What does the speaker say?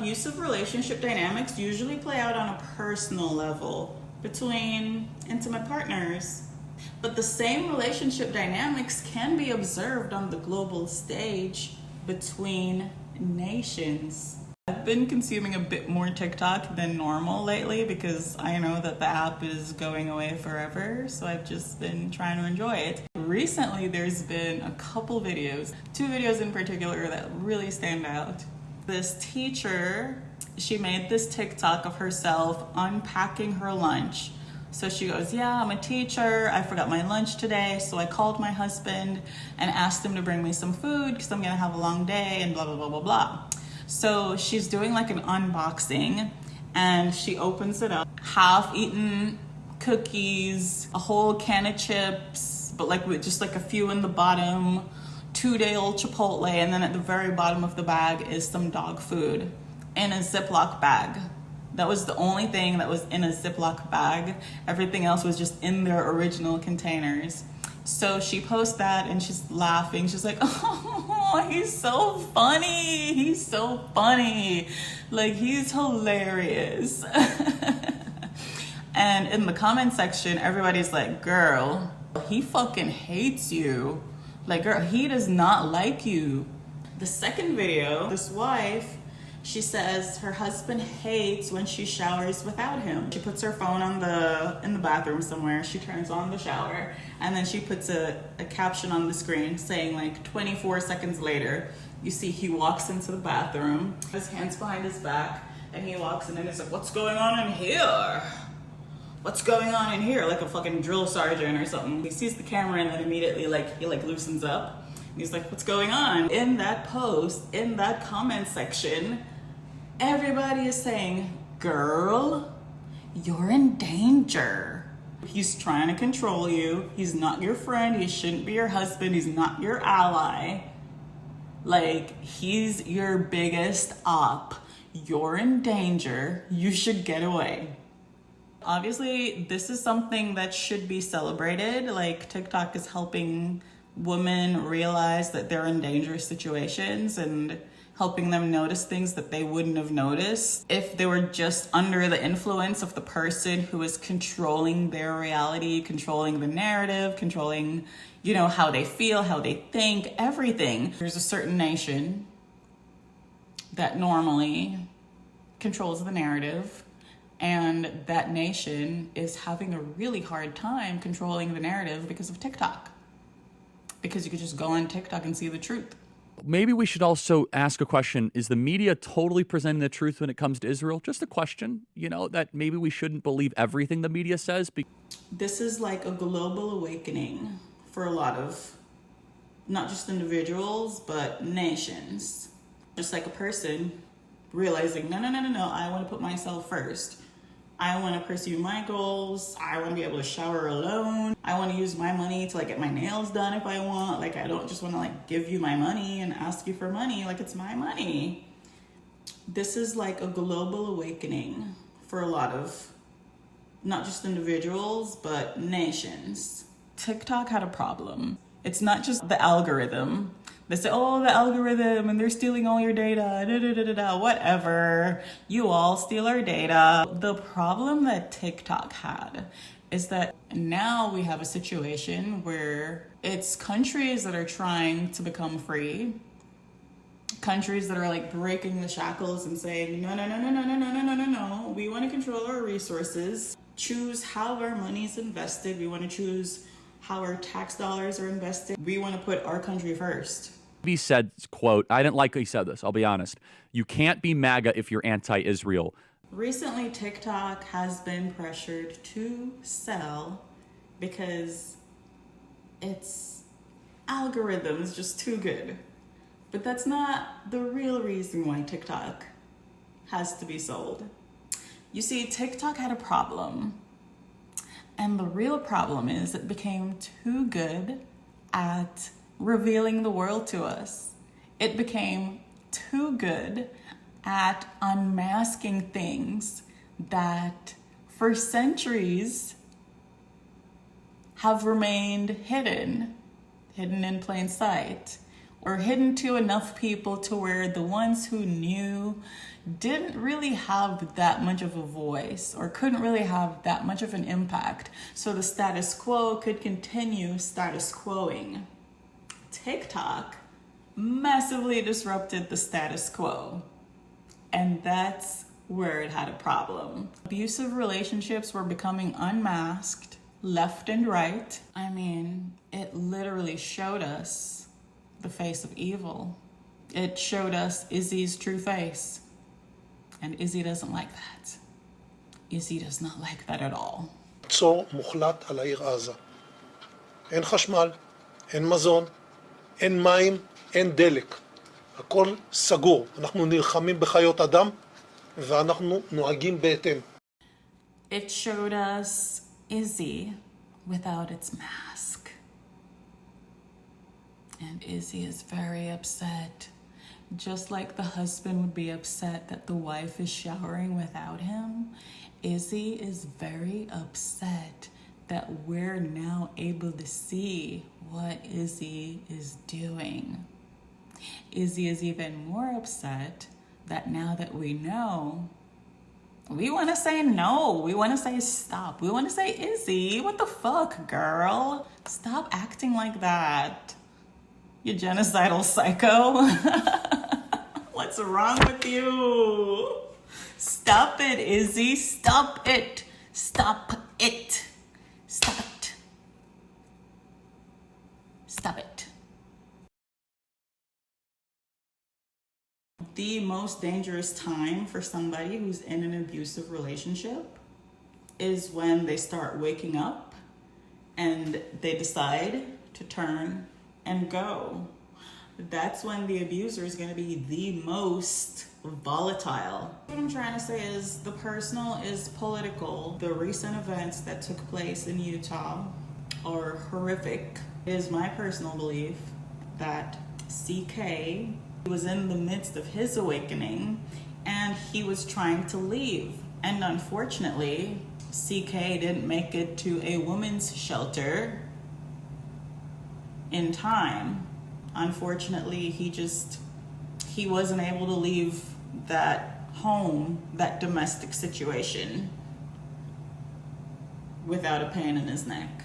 Abusive relationship dynamics usually play out on a personal level between intimate partners. But the same relationship dynamics can be observed on the global stage between nations. I've been consuming a bit more TikTok than normal lately because I know that the app is going away forever, so I've just been trying to enjoy it. Recently, there's been a couple videos, 2 videos in particular that really stand out. This teacher, she made this TikTok of herself unpacking her lunch. So she goes, yeah, I'm a teacher. I forgot my lunch today. So I called my husband and asked him to bring me some food because I'm going to have a long day and blah, blah, blah, blah, blah. So she's doing like an unboxing and she opens it up. Half-eaten cookies, a whole can of chips, but like with just like a few in the bottom, 2-day-old Chipotle, and then at the very bottom of the bag is some dog food in a Ziploc bag. That was the only thing that was in a Ziploc bag. Everything else was just in their original containers. So she posts that and she's laughing. She's like, oh, he's so funny. He's so funny. Like, he's hilarious. And in the comment section, everybody's like, girl, he fucking hates you. Like, girl, he does not like you. The second video, this wife, she says her husband hates when she showers without him. She puts her phone in the bathroom somewhere. She turns on the shower and then she puts a caption on the screen saying like 24 seconds later, you see he walks into the bathroom, his hands behind his back, and he walks in and he's like, what's going on in here? What's going on in here? Like a fucking drill sergeant or something. He sees the camera and then immediately he loosens up. And he's like, what's going on? In that post, in that comment section, everybody is saying, girl, you're in danger. He's trying to control you. He's not your friend. He shouldn't be your husband. He's not your ally. Like, he's your biggest op. You're in danger. You should get away. Obviously, this is something that should be celebrated. Like, TikTok is helping women realize that they're in dangerous situations and helping them notice things that they wouldn't have noticed if they were just under the influence of the person who is controlling their reality, controlling the narrative, controlling, you know, how they feel, how they think, everything. There's a certain nation that normally controls the narrative, and that nation is having a really hard time controlling the narrative because of TikTok. Because you could just go on TikTok and see the truth. Maybe we should also ask a question. Is the media totally presenting the truth when it comes to Israel? Just a question, you know, that maybe we shouldn't believe everything the media says. This is like a global awakening for a lot of, not just individuals, but nations. Just like a person realizing, no, I want to put myself first. I want to pursue my goals. I want to be able to shower alone. I want to use my money to like get my nails done if I want. Like, I don't just want to like give you my money and ask you for money. Like, it's my money. This is like a global awakening for a lot of, not just individuals, but nations. TikTok had a problem. It's not just the algorithm. They say, oh, the algorithm, and they're stealing all your data, whatever. You all steal our data. The problem that TikTok had is that now we have a situation where it's countries that are trying to become free, countries that are like breaking the shackles and saying, no, we want to control our resources, choose how our money is invested. We want to choose how our tax dollars are invested. We want to put our country first. He said, quote, I didn't like he said this, I'll be honest. You can't be MAGA if you're anti-Israel. Recently, TikTok has been pressured to sell because its algorithm is just too good. But that's not the real reason why TikTok has to be sold. You see, TikTok had a problem. And the real problem is it became too good at revealing the world to us. It became too good at unmasking things that for centuries have remained hidden in plain sight. or hidden to enough people to where the ones who knew didn't really have that much of a voice or couldn't really have that much of an impact. So the status quo could continue status quoing. TikTok massively disrupted the status quo. And that's where it had a problem. Abusive relationships were becoming unmasked left and right. I mean, it literally showed us the face of evil. It showed us Izzy's true face. And Izzy doesn't like that. Izzy does not like that at all. מצור מוחלט על העיר עזה. אין חשמל, אין מזון, אין מים, אין דלק. הכל סגור. אנחנו נלחמים בחיות אדם ואנחנו נוהגים בהתאם. It showed us Izzy without its mask. And Izzy is very upset. Just like the husband would be upset that the wife is showering without him, Izzy is very upset that we're now able to see what Izzy is doing. Izzy is even more upset that now that we know, we want to say no. We want to say stop. We want to say, Izzy, what the fuck, girl? Stop acting like that. You genocidal psycho. What's wrong with you? Stop it, Izzy. Stop it. Stop it. Stop it. Stop it. The most dangerous time for somebody who's in an abusive relationship is when they start waking up and they decide to turn and go. That's when the abuser is going to be the most volatile. What I'm trying to say is the personal is political. The recent events that took place in Utah are horrific. It is my personal belief that CK was in the midst of his awakening and he was trying to leave. And unfortunately, CK didn't make it to a women's shelter in time. Unfortunately, he wasn't able to leave that home, that domestic situation, without a pain in his neck.